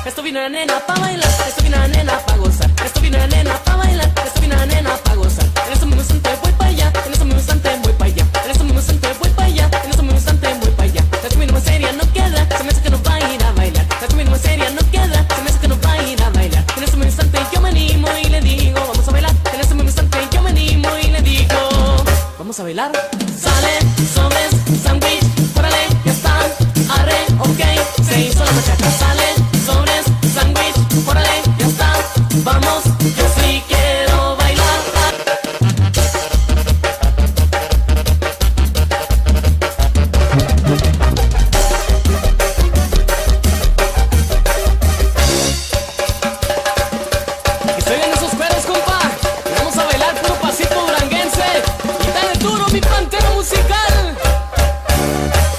Esto vino la nena pa' bailar, esto vino la nena pa' gozar. Esto vino la nena pa' bailar, esto vino la nena pa' gozar. En este mismo instante voy pa' allá, en este mismo instante voy pa' allá. En este mismo instante voy pa' allá, en este mismo instante voy pa' allá. La misma seria no queda, se me hace que no va a ir a bailar. La misma seria no queda, se me hace que no va a ir a bailar. En este mismo instante yo me animo y le digo, vamos a bailar. En este mismo instante yo me animo y le digo, vamos a bailar. Sale, sobres, sándwich, órale, ya está, arre, ok, se hizo la machaca. Sale, sobres, sándwich, órale, ya está, vamos, yo sí quiero bailar. Que se oigan esos cueros, compa, y vamos a bailar puro pasito duranguense. Y dale duro, mi pantera musical.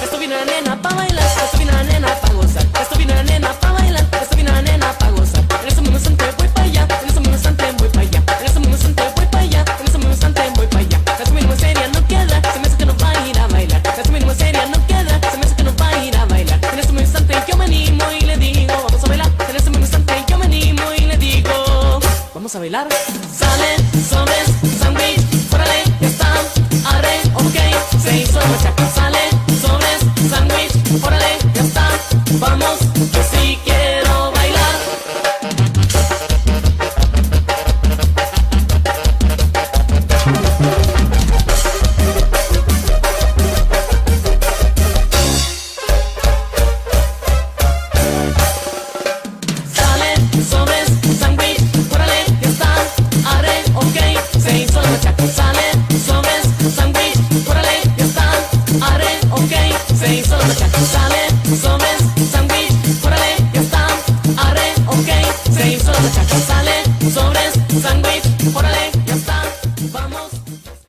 Esto vino la nena pa' bailar, esto vino la nena pa' gozar. Esto vino la nena pa' bailar, esto vino la nena pa' gozar. En este mismo instante voy pa' allá, en este mismo instante voy pa' allá. En este mismo instante voy pa' allá, en este mismo instante voy pa' allá. La misma seria no queda, se me hace que no va a ir a bailar. La misma seria no queda, se me hace que no va a ir a bailar. En este mismo instante yo me animo y le digo, vamos a bailar. En este mismo instante yo me animo y le digo, vamos a bailar. Sale, sobres, sándwich, órale, ya está, arre, ok, se hizo la machaca. Sale, sobres, sándwich, órale, ya está, vamos, yo sí quiero bailar. Sale, sobres, sándwich, órale, ya está, arre, ok, se hizo la machaca. Sale, sobres, sándwich, órale, ya está, arre, ok, se hizo la machaca. Sale, sobres, sándwich.